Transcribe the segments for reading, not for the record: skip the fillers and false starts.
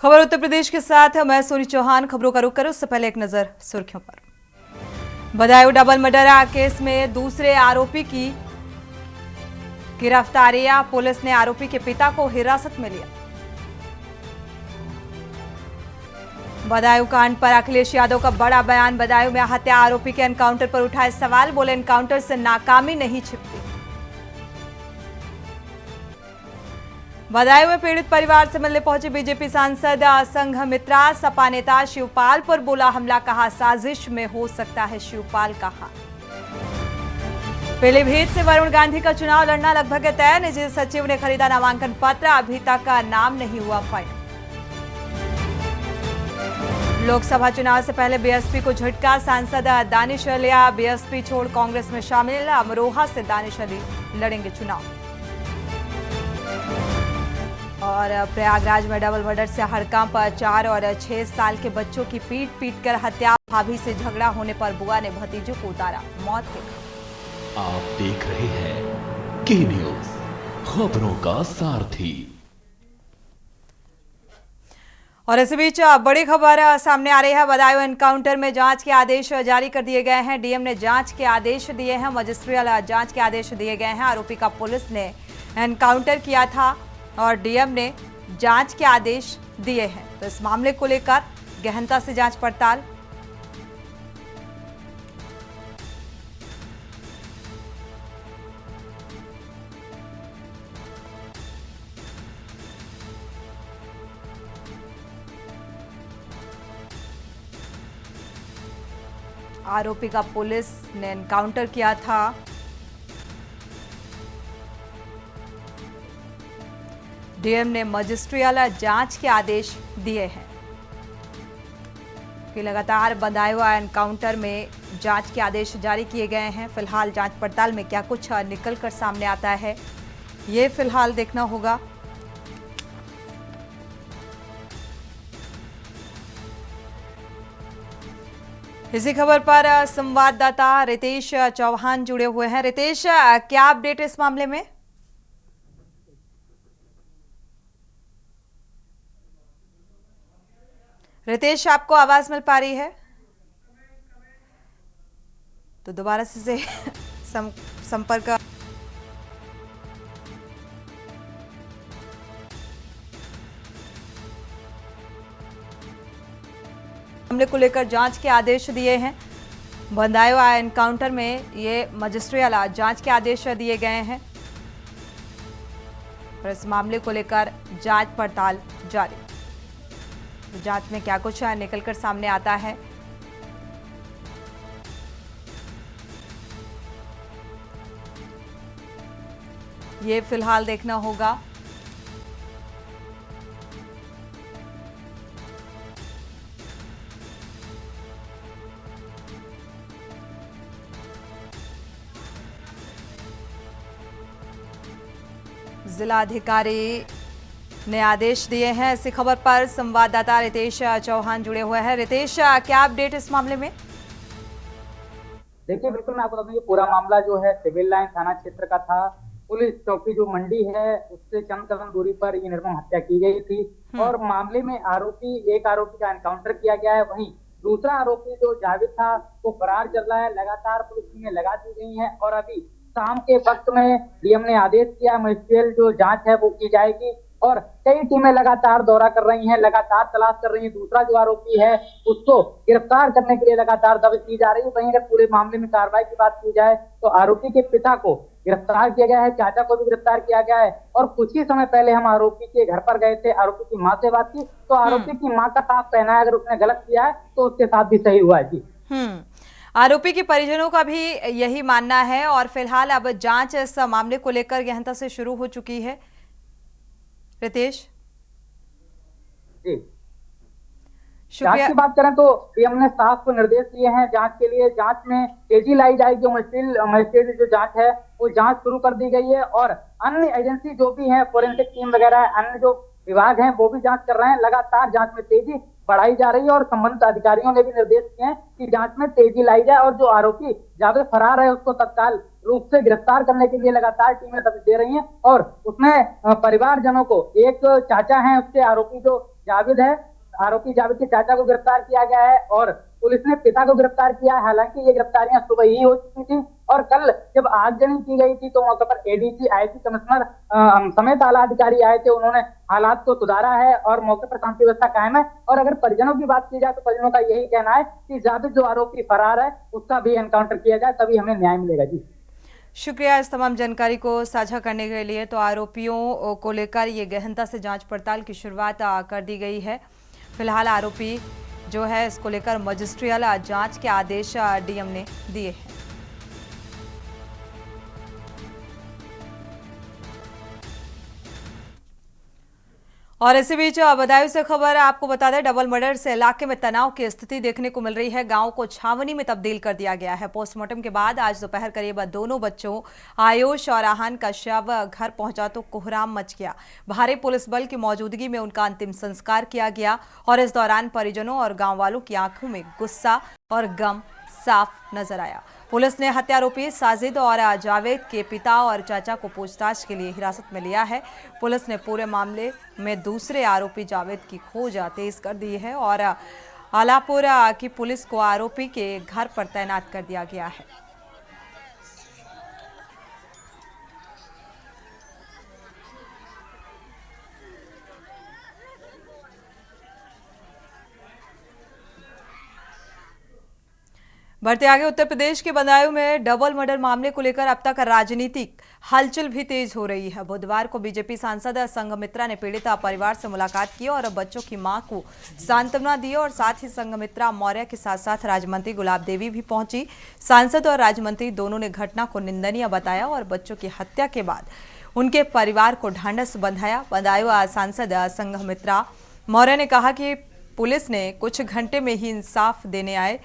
खबर उत्तर प्रदेश के साथ मैं सोनी चौहान। खबरों का रुख करें उससे पहले एक नजर सुर्खियों पर। बदायूं डबल मर्डर केस में दूसरे आरोपी की गिरफ्तारी। पुलिस ने आरोपी के पिता को हिरासत में लिया। बदायूं कांड पर अखिलेश यादव का बड़ा बयान। बदायूं में हत्या आरोपी के एनकाउंटर पर उठाए सवाल। बोले एनकाउंटर से नाकामी नहीं छिपती। बदायूं में पीड़ित परिवार से मिलने पहुंचे बीजेपी सांसद संघमित्रा। सपा नेता शिवपाल पर बोला हमला, कहा साजिश में हो सकता है शिवपाल का हाथ। पीलीभीत से वरुण गांधी का चुनाव लड़ना लगभग तय। निजी सचिव ने खरीदा नामांकन पत्र, अभी तक नाम नहीं हुआ फाइनल। लोकसभा चुनाव से पहले बीएसपी को झटका। सांसद दानिश अली बीएसपी छोड़ कांग्रेस में शामिल। अमरोहा से दानिश अली लड़ेंगे चुनाव। और प्रयागराज में डबल मर्डर से हड़कंप। 4 और 6 साल के बच्चों की पीट कर हत्या। भाभी से झगड़ा होने पर बुआ ने भतीजों को उतारा मौत के घाट। आप देख रहे हैं के न्यूज, खबरों का सारथी। और इस बीच बड़ी खबर सामने आ रही है। बदायूं एनकाउंटर में जांच के आदेश जारी कर दिए गए हैं। डीएम ने जांच के आदेश दिए हैं। मजिस्ट्रियल जांच के आदेश दिए गए हैं। आरोपी का पुलिस ने एनकाउंटर किया था और डीएम ने जांच के आदेश दिए हैं। तो इस मामले को लेकर गहनता से जांच पड़ताल। आरोपी का पुलिस ने एनकाउंटर किया था। डीएम ने मजिस्ट्रियल जांच के आदेश दिए हैं कि लगातार बदायूं एनकाउंटर में जांच के आदेश जारी किए गए हैं। फिलहाल जांच पड़ताल में क्या कुछ निकलकर सामने आता है, ये फिलहाल देखना होगा। इसी खबर पर संवाददाता रितेश चौहान जुड़े हुए हैं। रितेश, क्या अपडेट है इस मामले में? रितेश, आपको आवाज मिल पा रही है? तो दोबारा से संपर्क। मामले को लेकर जांच के आदेश दिए हैं। बदायूं एनकाउंटर में ये मजिस्ट्रियल जांच के आदेश दिए गए हैं और इस मामले को लेकर जांच पड़ताल जारी। जांच में क्या कुछ निकलकर सामने आता है, ये फिलहाल देखना होगा। जिलाधिकारी ने आदेश दिए हैं। इसी खबर पर संवाददाता रितेश चौहान जुड़े हुए हैं। रितेश, क्या अपडेट इस मामले में? देखिए, बिल्कुल मैं आपको बता दूं, ये पूरा मामला जो है सिविल लाइन थाना क्षेत्र का था। पुलिस चौकी जो मंडी है उससे चंद कदम दूरी पर ये निर्मम हत्या की गई थी और मामले में एक आरोपी का एनकाउंटर किया गया है। वहीं दूसरा आरोपी जो जावेद था वो फरार चल रहा है। लगातार पुलिस टीमें लगा दी गई है और अभी शाम के वक्त में डीएम ने आदेश किया मजिस्ट्रियल जो जांच है वो की जाएगी और कई टीमें लगातार दौरा कर रही हैं, लगातार तलाश कर रही हैं। दूसरा जो आरोपी है उसको गिरफ्तार करने के लिए लगातार दबिश की जा रही है। वहीं अगर पूरे मामले में कार्रवाई की बात की जाए तो आरोपी के पिता को गिरफ्तार किया गया है, चाचा को भी गिरफ्तार किया गया है और कुछ ही समय पहले हम आरोपी के घर पर गए थे। आरोपी की मां से बात की तो आरोपी की मां का साफ कहना है अगर उसने गलत किया है तो उसके साथ भी सही हुआ है। जी, आरोपी के परिजनों का भी यही मानना है और फिलहाल अब जांच इस मामले को लेकर गहनता से शुरू हो चुकी है। रितेश, जांच की बात करें तो डीएम ने साफ को निर्देश दिए हैं जांच के लिए। जांच में तेजी लाई जाएगी। मजिस्ट्रेट जो जांच है वो जांच शुरू कर दी गई है और अन्य एजेंसी जो भी है, फोरेंसिक टीम वगैरह, अन्य जो विभाग हैं वो भी जांच कर रहे हैं। लगातार जांच में तेजी बढ़ाई जा रही है और संबंधित अधिकारियों ने भी निर्देश दिए हैं कि जांच में तेजी लाई जाए और जो आरोपी जावेद फरार है उसको तत्काल रूप से गिरफ्तार करने के लिए लगातार टीमें दबिश दे रही हैं। और उसमें परिवारजनों को, एक चाचा हैं उसके, आरोपी जो जावेद है, आरोपी जावेद के चाचा को गिरफ्तार किया गया है और पुलिस ने पिता को गिरफ्तार किया है। हालांकि ये गिरफ्तारियां सुबह ही हो चुकी थी और कल जब आगजनी की गई थी तो मौके पर एडीसी, आईसी कमिश्नर समेत आला अधिकारी आए थे। उन्होंने हालात को सुधारा है और मौके पर शांति व्यवस्था कायम है। और अगर परिजनों की बात की जाए तो परिजनों का यही कहना है कि जावेद जो आरोपी फरार है उसका भी एनकाउंटर किया जाए, तभी हमें न्याय मिलेगा। जी शुक्रिया इस तमाम जानकारी को साझा करने के लिए। तो आरोपियों को लेकर ये गहनता से जांच पड़ताल की शुरुआत कर दी गई है। फिलहाल आरोपी जो है इसको लेकर मजिस्ट्रियल जांच के आदेश डीएम ने दिए हैं। और इसी बीच बदायूं से खबर आपको बता दें, डबल मर्डर से इलाके में तनाव की स्थिति देखने को मिल रही है। गांव को छावनी में तब्दील कर दिया गया है। पोस्टमार्टम के बाद आज दोपहर करीब दोनों बच्चों आयुष और आहान का शव घर पहुंचा तो कोहराम मच गया। भारी पुलिस बल की मौजूदगी में उनका अंतिम संस्कार किया गया और इस दौरान परिजनों और गाँव वालों की आंखों में गुस्सा और गम साफ नजर आया। पुलिस ने हत्यारोपी साजिद और जावेद के पिता और चाचा को पूछताछ के लिए हिरासत में लिया है। पुलिस ने पूरे मामले में दूसरे आरोपी जावेद की खोज तेज कर दी है और आलापुर की पुलिस को आरोपी के घर पर तैनात कर दिया गया है। बढ़ते आगे, उत्तर प्रदेश के बदायूं में डबल मर्डर मामले को लेकर अब तक राजनीतिक हलचल भी तेज हो रही है। बुधवार को बीजेपी सांसद संघमित्रा ने पीड़िता परिवार से मुलाकात की और बच्चों की मां को सांत्वना दी और साथ ही संघमित्रा मौर्य के साथ साथ राज्यमंत्री गुलाब देवी भी पहुंची। सांसद और राज्यमंत्री दोनों ने घटना को निंदनीय बताया और बच्चों की हत्या के बाद उनके परिवार को ढांढस बंधाया। बदायूं सांसद संघमित्रा मौर्य ने कहा कि पुलिस ने कुछ घंटे में ही इंसाफ देने आए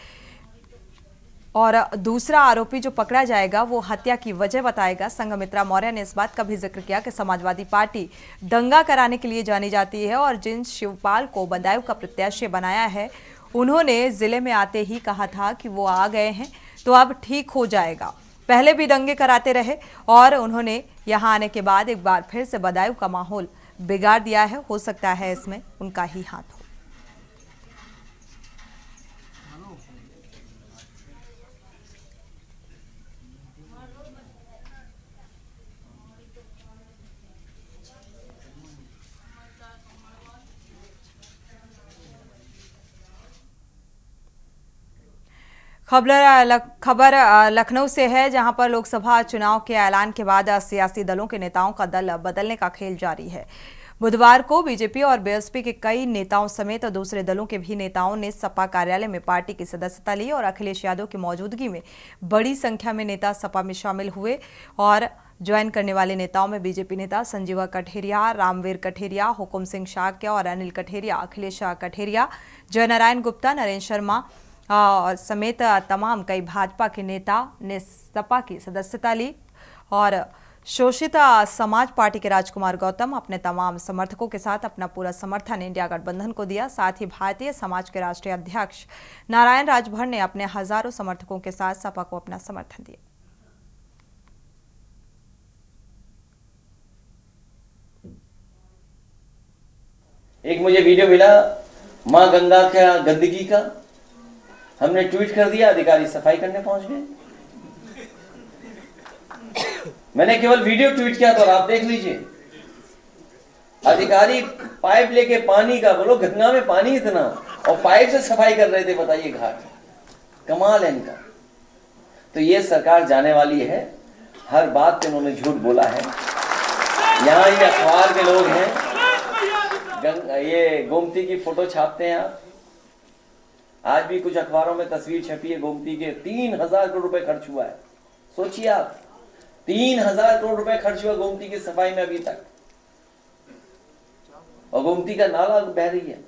और दूसरा आरोपी जो पकड़ा जाएगा वो हत्या की वजह बताएगा। संघमित्रा मौर्य ने इस बात का भी जिक्र किया कि समाजवादी पार्टी दंगा कराने के लिए जानी जाती है और जिन शिवपाल को बदायूं का प्रत्याशी बनाया है उन्होंने जिले में आते ही कहा था कि वो आ गए हैं तो अब ठीक हो जाएगा। पहले भी दंगे कराते रहे और उन्होंने यहाँ आने के बाद एक बार फिर से बदायूं का माहौल बिगाड़ दिया है। हो सकता है इसमें उनका ही हाथ हो। खबर लखनऊ से है, जहां पर लोकसभा चुनाव के ऐलान के बाद सियासी दलों के नेताओं का दल बदलने का खेल जारी है। बुधवार को बीजेपी और बीएसपी के कई नेताओं समेत दूसरे दलों के भी नेताओं ने सपा कार्यालय में पार्टी की सदस्यता ली और अखिलेश यादव की मौजूदगी में बड़ी संख्या में नेता सपा में शामिल हुए। और ज्वाइन करने वाले नेताओं में बीजेपी नेता संजीवा कठेरिया, रामवीर कठेरिया, हुकुम सिंह शाक्य और अनिल कठेरिया, अखिलेश कठेरिया, जयनारायण गुप्ता, नरेंद्र शर्मा समेत तमाम कई भाजपा के नेता ने सपा की सदस्यता ली। और शोषित समाज पार्टी के राजकुमार गौतम अपने तमाम समर्थकों के साथ अपना पूरा समर्थन इंडिया गठबंधन को दिया। साथ ही भारतीय समाज के राष्ट्रीय अध्यक्ष नारायण राजभर ने अपने हजारों समर्थकों के साथ सपा को अपना समर्थन दिया। एक मुझे वीडियो मिला मां गंगा का गंदगी का, हमने ट्वीट कर दिया, अधिकारी सफाई करने पहुंच गए। मैंने केवल वीडियो ट्वीट किया तो आप देख लीजिए, अधिकारी पाइप लेके पानी का, बोलो गंगा में पानी इतना, और पाइप से सफाई कर रहे थे। बताइए घाट, कमाल है इनका। तो ये सरकार जाने वाली है, हर बात पे उन्होंने झूठ बोला है। यहाँ ये अखबार के लोग हैं, ये गोमती की फोटो छापते हैं आप। आज भी कुछ अखबारों में तस्वीर छपी है गोमती के, 3000 करोड़ रुपए खर्च हुआ है। सोचिए आप, 3000 करोड़ रुपए खर्च हुआ गोमती की सफाई में अभी तक, और गोमती का नाला बह रही है।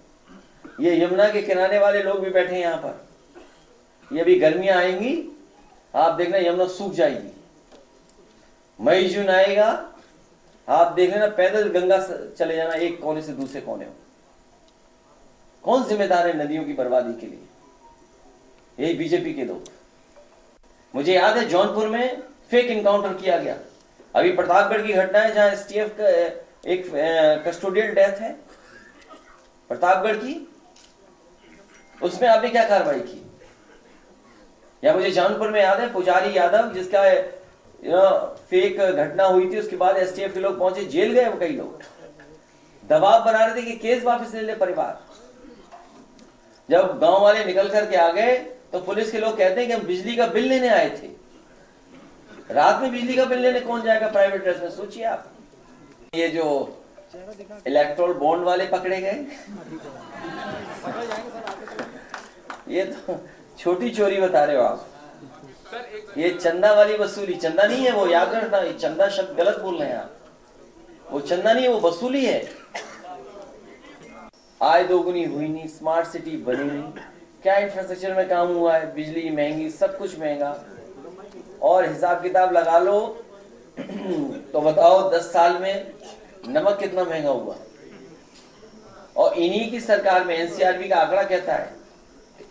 ये यमुना के किनारे वाले लोग भी बैठे हैं यहाँ पर। ये अभी गर्मियां आएंगी, आप देखना यमुना सूख जाएगी। मई जून आएगा, आप देख लेना पैदल गंगा चले जाना एक कोने से दूसरे कोने में। कौन जिम्मेदार है नदियों की बर्बादी के लिए? यही बीजेपी के लोग। मुझे याद है जौनपुर में फेक इनकाउंटर किया गया। अभी प्रतापगढ़ की घटना है जहां एसटीएफ का एक कस्टोडियल डेथ है प्रतापगढ़ की, उसमें आपने क्या कार्रवाई की? या मुझे जौनपुर में याद है पुजारी यादव जिसका फेक घटना हुई थी, उसके बाद एसटीएफ के लोग पहुंचे, जेल गए कई लोग, दबाव बना रहे थे कि केस वापस ले ले परिवार। जब गांव वाले निकल करके आ गए तो पुलिस के लोग कहते हैं कि हम बिजली का बिल लेने आए थे। रात में बिजली का बिल लेने कौन जाएगा प्राइवेट ड्रेस में? सोचिए आप। ये जो इलेक्ट्रोल बॉन्ड वाले पकड़े गए, ये तो छोटी चोरी बता रहे हो आप। ये चंदा वाली वसूली, चंदा नहीं है वो, याद रखना, ये चंदा शब्द गलत बोल रहे हैं आप। वो चंदा नहीं है, वो वसूली है। आय दोगुनी हुई नहीं, स्मार्ट सिटी बनी नहीं, क्या इंफ्रास्ट्रक्चर में काम हुआ है, बिजली महंगी, सब कुछ महंगा, और हिसाब किताब लगा लो तो बताओ 10 साल में नमक कितना महंगा हुआ। और इन्हीं की सरकार में एनसीआरबी का आंकड़ा कहता है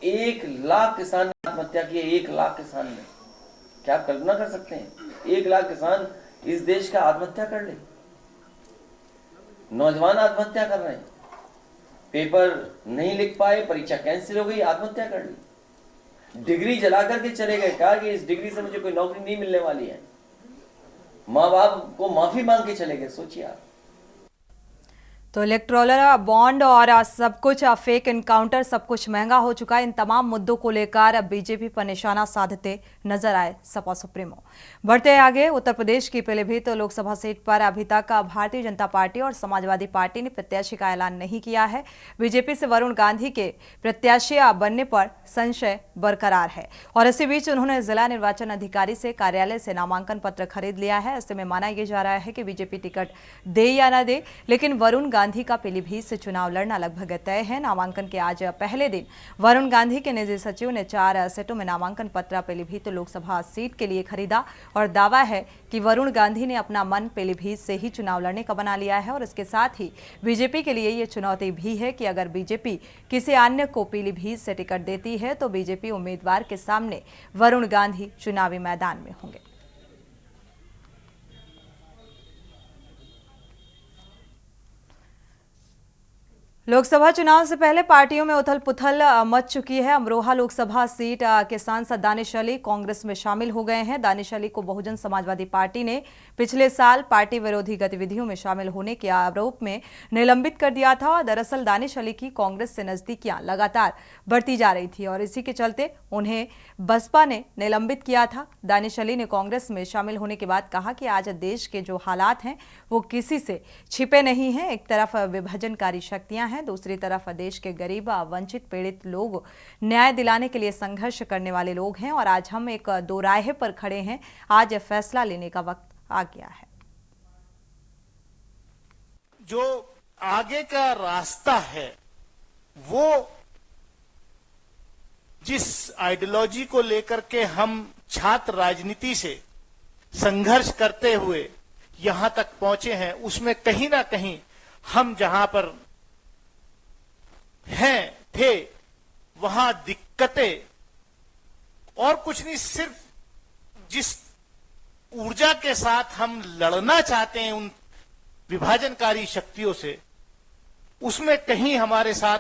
1 लाख किसान ने आत्महत्या की है। 1 लाख किसान ने, क्या आप कल्पना कर सकते हैं 1 लाख किसान इस देश का आत्महत्या कर ले? नौजवान आत्महत्या कर रहे हैं, पेपर नहीं लिख पाए, परीक्षा कैंसिल हो गई, आत्महत्या कर ली, डिग्री जला करके चले गए, कहा कि इस डिग्री से मुझे कोई नौकरी नहीं मिलने वाली है, माँ बाप को माफी मांग के चले गए। सोचिए आप। तो इलेक्ट्रोल बॉन्ड और सब कुछ फेक इनकाउंटर, सब कुछ महंगा हो चुका है। इन तमाम मुद्दों को लेकर बीजेपी पर निशाना साधते नजर आए सपा सुप्रीमो। बढ़ते आगे, उत्तर प्रदेश की पीलीभीत लोकसभा सीट पर अभी तक भारतीय जनता पार्टी और समाजवादी पार्टी ने प्रत्याशी का ऐलान नहीं किया है। बीजेपी से वरुण गांधी के प्रत्याशी बनने पर संशय बरकरार है और इसी बीच उन्होंने जिला निर्वाचन अधिकारी से कार्यालय से नामांकन पत्र खरीद लिया है। ऐसे में माना यह जा रहा है कि बीजेपी टिकट दे या न दे, लेकिन वरुण गांधी का पीलीभीत से चुनाव लड़ना लगभग तय है। नामांकन के आज पहले दिन वरुण गांधी के निजी सचिव ने 4 सेटों में नामांकन पत्र पीलीभीत लोकसभा सीट के लिए खरीदा और दावा है कि वरुण गांधी ने अपना मन पीलीभीत से ही चुनाव लड़ने का बना लिया है। और इसके साथ ही बीजेपी के लिए यह चुनौती भी है कि अगर बीजेपी किसी अन्य को पीलीभीत से टिकट देती है तो बीजेपी उम्मीदवार के सामने वरुण गांधी चुनावी मैदान में होंगे। लोकसभा चुनाव से पहले पार्टियों में उथल पुथल मच चुकी है। अमरोहा लोकसभा सीट के सांसद दानिश अली कांग्रेस में शामिल हो गए हैं। दानिश अली को बहुजन समाजवादी पार्टी ने पिछले साल पार्टी विरोधी गतिविधियों में शामिल होने के आरोप में निलंबित कर दिया था। दरअसल दानिश अली की कांग्रेस से नजदीकियां लगातार बढ़ती जा रही थी और इसी के चलते उन्हें बसपा ने निलंबित किया था। दानिश अली ने कांग्रेस में शामिल होने के बाद कहा कि आज देश के जो हालात हैं वो किसी से छिपे नहीं हैं। एक तरफ विभाजनकारी शक्तियां हैं, दूसरी तरफ देश के गरीब, वंचित, पीड़ित लोग न्याय दिलाने के लिए संघर्ष करने वाले लोग हैं और आज हम एक दोराहे पर खड़े हैं। आज फैसला लेने का वक्त आ गया है। जो आगे का रास्ता है वो जिस आइडियोलॉजी को लेकर के हम छात्र राजनीति से संघर्ष करते हुए यहां तक पहुंचे हैं, उसमें कहीं ना कहीं हम जहां पर हैं थे वहां दिक्कतें और कुछ नहीं, सिर्फ जिस ऊर्जा के साथ हम लड़ना चाहते हैं उन विभाजनकारी शक्तियों से, उसमें कहीं हमारे साथ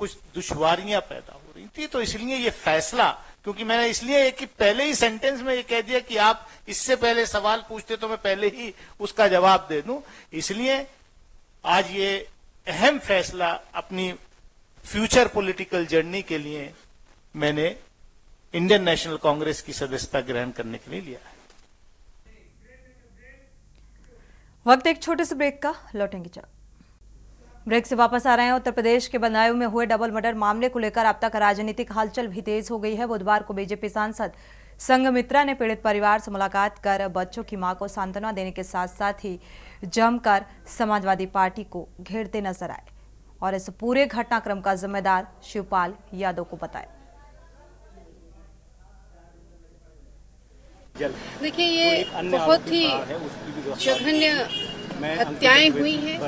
कुछ दुश्वारियां पैदा हो रही थी। तो इसलिए ये फैसला, क्योंकि मैंने इसलिए एक पहले ही सेंटेंस में ये कह दिया कि आप इससे पहले सवाल पूछते तो मैं पहले ही उसका जवाब दे दूं, इसलिए आज ये अहम फैसला अपनी फ्यूचर पॉलिटिकल जर्नी के लिए मैंने इंडियन नेशनल कांग्रेस की सदस्यता ग्रहण करने के लिए लिया है। वक्त एक छोटे से ब्रेक का, लौटेंगे जब। ब्रेक से वापस आ रहे हैं। उत्तर प्रदेश के बदायूं में हुए डबल मर्डर मामले को लेकर अब तक राजनीतिक हलचल भी तेज हो गई है। बुधवार को बीजेपी सांसद संघमित्रा ने पीड़ित परिवार से मुलाकात कर बच्चों की मां को सांत्वना देने के साथ साथ ही जमकर समाजवादी पार्टी को घेरते नजर आए और इस पूरे घटनाक्रम का जिम्मेदार शिवपाल यादव को बताया। देखिए, ये बहुत ही जघन्य हत्याएं हुई हैं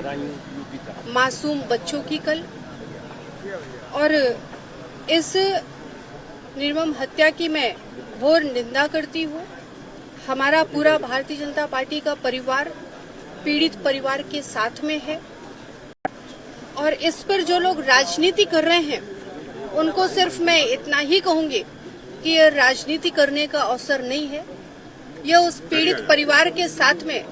मासूम बच्चों की कल, और इस निर्मम हत्या की मैं घोर निंदा करती हूँ। हमारा पूरा भारतीय जनता पार्टी का परिवार पीड़ित परिवार के साथ में है और इस पर जो लोग राजनीति कर रहे हैं उनको सिर्फ मैं इतना ही कहूंगी कि यह राजनीति करने का अवसर नहीं है। यह उस पीड़ित परिवार के साथ में।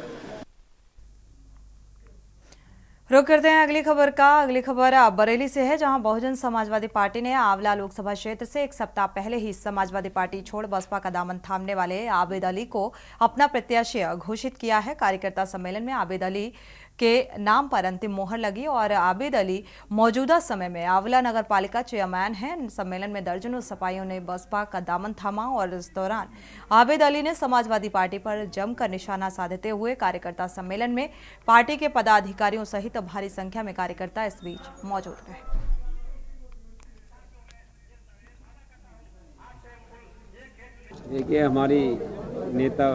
रुक करते हैं अगली खबर का। अगली खबर बरेली से है, जहां बहुजन समाजवादी पार्टी ने आंवला लोकसभा क्षेत्र से एक सप्ताह पहले ही समाजवादी पार्टी छोड़ बसपा का दामन थामने वाले आबिद अली को अपना प्रत्याशी घोषित किया है। कार्यकर्ता सम्मेलन में आबिद अली के नाम पर अंतिम मोहर लगी और आबिद अली मौजूदा समय में आंवला नगर पालिका चेयरमैन हैं। सम्मेलन में दर्जनों सपाइयों ने बसपा का दामन थामा और इस दौरान आबिद अली ने समाजवादी पार्टी पर जमकर निशाना साधते हुए कार्यकर्ता सम्मेलन में पार्टी के पदाधिकारियों सहित भारी संख्या में कार्यकर्ता इस बीच मौजूद रहे। देखिए, हमारी नेता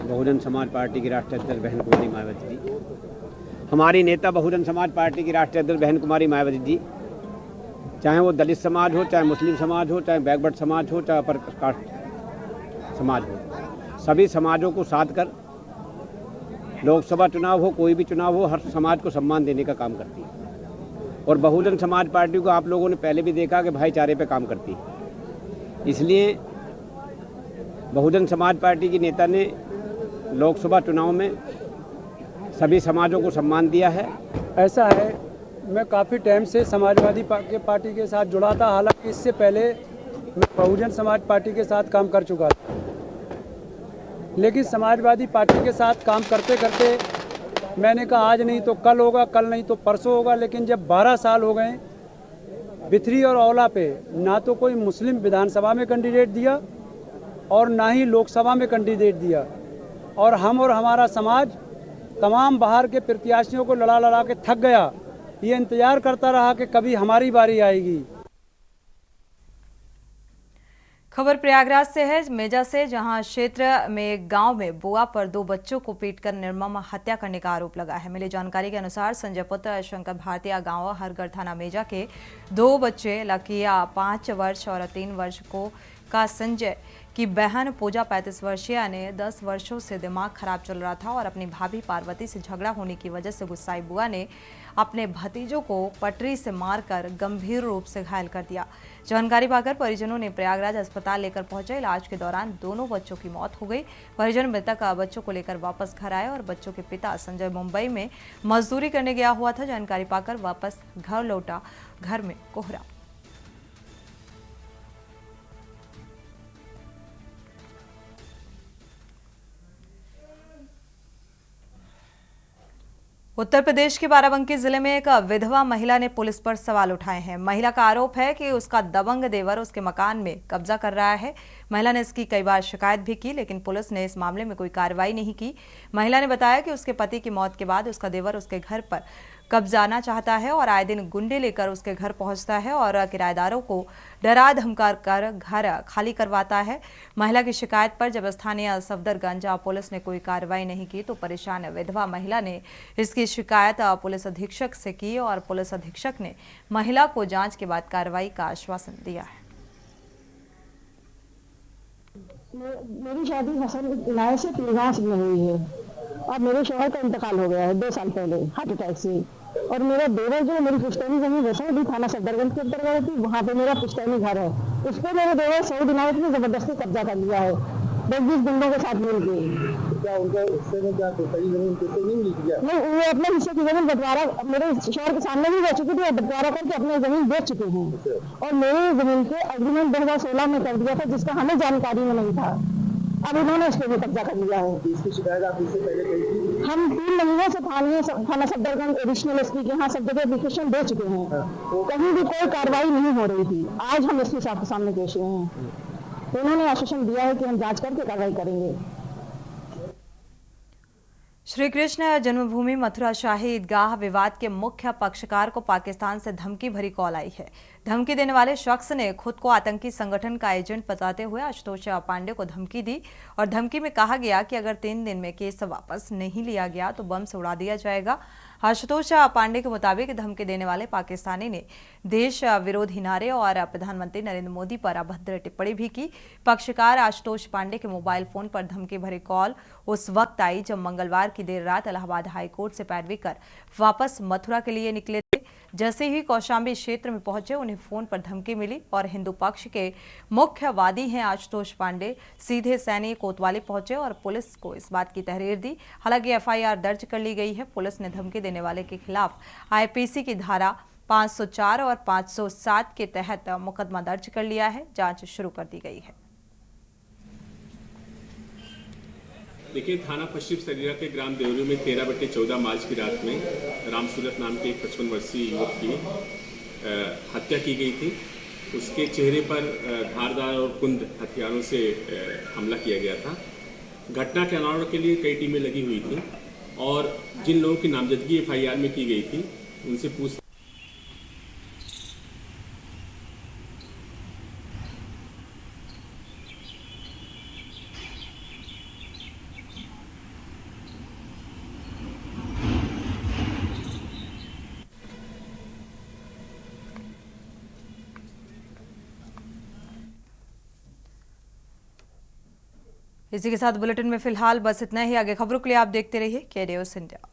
बहुजन समाज पार्टी की राष्ट्रीय अध्यक्ष बहन कुमारी मायावती जी, हमारी नेता बहुजन समाज पार्टी की राष्ट्रीय अध्यक्ष बहन कुमारी मायावती जी, चाहे वो दलित समाज हो, चाहे मुस्लिम समाज हो, चाहे बैकवर्ड समाज हो, चाहे अपर कास्ट समाज हो, सभी समाजों को साथ कर लोकसभा चुनाव हो, कोई भी चुनाव हो, हर समाज को सम्मान देने का काम करती है। और बहुजन समाज पार्टी को आप लोगों ने पहले भी देखा कि भाईचारे पे काम करती है। इसलिए बहुजन समाज पार्टी की नेता ने लोकसभा चुनाव में सभी समाजों को सम्मान दिया है। ऐसा है, मैं काफ़ी टाइम से समाजवादी पार्टी के साथ जुड़ा था, हालांकि इससे पहले मैं बहुजन समाज पार्टी के साथ काम कर चुका था, लेकिन समाजवादी पार्टी के साथ काम करते करते मैंने कहा आज नहीं तो कल होगा, कल नहीं तो परसों होगा। लेकिन जब 12 साल हो गए, बिथरी और औला पे ना तो कोई मुस्लिम विधानसभा में कैंडिडेट दिया और ना ही लोकसभा में कैंडिडेट दिया, और हम और हमारा समाज तमाम बाहर के प्रत्याशियों को लड़ा लड़ा के थक गया। ये इंतजार करता रहा कि कभी हमारी बारी आएगी। खबर प्रयागराज से है, मेजा से, जहां क्षेत्र में एक गांव में बुआ पर 2 बच्चों को पीटकर निर्मम हत्या करने का आरोप लगा है। मिली जानकारी के अनुसार संजय पुत्र शंकर भारतीय गांव हरगढ़ थाना मेजा के 2 बच्चे लकिया 5 वर्ष और 3 वर्ष का संजय की बहन पूजा 35 वर्षीय ने 10 वर्षों से दिमाग खराब चल रहा था और अपनी भाभी पार्वती से झगड़ा होने की वजह से गुस्साई बुआ ने अपने भतीजों को पटरी से मारकर गंभीर रूप से घायल कर दिया। जानकारी पाकर परिजनों ने प्रयागराज अस्पताल लेकर पहुंचे। इलाज के दौरान दोनों बच्चों की मौत हो गई। परिजन मृतक बच्चों को लेकर वापस घर आए और बच्चों के पिता संजय मुंबई में मजदूरी करने गया हुआ था। जानकारी पाकर वापस घर लौटा, घर में कोहरा। उत्तर प्रदेश के बाराबंकी जिले में एक विधवा महिला ने पुलिस पर सवाल उठाए हैं। महिला का आरोप है कि उसका दबंग देवर उसके मकान में कब्जा कर रहा है। महिला ने इसकी कई बार शिकायत भी की, लेकिन पुलिस ने इस मामले में कोई कार्रवाई नहीं की। महिला ने बताया कि उसके पति की मौत के बाद उसका देवर उसके घर पर कब्जाना चाहता है और आए दिन गुंडे लेकर उसके घर पहुंचता है और किराएदारों को डरा धमका कर घर खाली करवाता है। महिला की शिकायत पर जब स्थानीय सफदरगंज पुलिस ने कोई कार्रवाई नहीं की तो परेशान विधवा महिला ने इसकी शिकायत पुलिस अधीक्षक से की और पुलिस अधीक्षक ने महिला को जांच के बाद कार्रवाई का आश्वासन दिया है। मेरी शादी हसन इलाके से पीरगांव में हुई है और मेरे शौहर का इंतकाल हो गया है 2 साल पहले हार्ट अटैक से। और मेरा देवर जो मेरी पुश्तैनी जमीन वैसे थाना सफदरगंज के अंतर्गत थी, वहाँ पे मेरा पुश्तैनी घर है, उस पर मेरे देवर सही दिनावत ने जबरदस्ती कब्जा कर लिया है 10-20 गुंडों के साथ मिलकर। क्या उनका हिस्से में क्या सही जमीन किससे नहीं मिल गया? नहीं, वो अपने हिस्से की जमीन बंटवारा मेरे शहर के सामने भी रह चुकी थी, बंटवारा करके अपनी जमीन बेच चुके हैं और मेरी जमीन के एग्रीमेंट 2016 में कर दिया था, जिसका हमें जानकारी में नहीं था। अब इन्होंने इस पर भी कब्जा कर लिया है। इसकी शिकायत आप इससे पहले कही थी? हम 3 महीने से थाना सफदरगंज एडिशनल एसपी के यहाँ सब जगह एप्लीकेशन दे चुके हैं, कहीं भी कोई कार्रवाई नहीं हो रही थी। आज हम एसपी साहब के सामने पेश हुए हैं, तो उन्होंने आश्वासन दिया है कि हम जांच करके कार्रवाई करेंगे। श्री कृष्ण जन्मभूमि मथुरा शाही ईदगाह विवाद के मुख्य पक्षकार को पाकिस्तान से धमकी भरी कॉल आई है। धमकी देने वाले शख्स ने खुद को आतंकी संगठन का एजेंट बताते हुए आशुतोष पांडे को धमकी दी और धमकी में कहा गया कि अगर 3 दिन में केस वापस नहीं लिया गया तो बम से उड़ा दिया जाएगा। आशुतोष पांडे के मुताबिक धमकी देने वाले पाकिस्तानी ने देश विरोधी नारे और प्रधानमंत्री नरेंद्र मोदी पर अभद्र टिप्पणी भी की। पक्षकार आशुतोष पांडे के मोबाइल फोन पर धमकी भरे कॉल उस वक्त आई जब मंगलवार की देर रात इलाहाबाद हाईकोर्ट से पैरवी कर वापस मथुरा के लिए निकले थे। जैसे ही कौशाम्बी क्षेत्र में पहुंचे उन्हें फोन पर धमकी मिली और हिंदू पक्ष के मुख्य वादी हैं आशुतोष पांडे सीधे सैनी कोतवाली पहुंचे और पुलिस को इस बात की तहरीर दी। हालांकि एफआईआर दर्ज कर ली गई है। पुलिस ने धमकी देने वाले के खिलाफ आईपीसी की धारा 504 और 507 के तहत मुकदमा दर्ज कर लिया है। जांच शुरू कर दी गई है। देखिए, थाना पश्चिम सरिया के ग्राम देवरी में 13/14 मार्च की रात में रामसूरत नाम के एक 55 वर्षीय युवक की हत्या की गई थी। उसके चेहरे पर धारदार और कुंद हथियारों से हमला किया गया था। घटना के अनावरण के लिए कई टीमें लगी हुई थी और जिन लोगों की नामजदगी एफआईआर में की गई थी उनसे पूछ इसी के साथ बुलेटिन में फिलहाल बस इतना ही। आगे खबरों के लिए आप देखते रहिए के न्यूज़ इंडिया।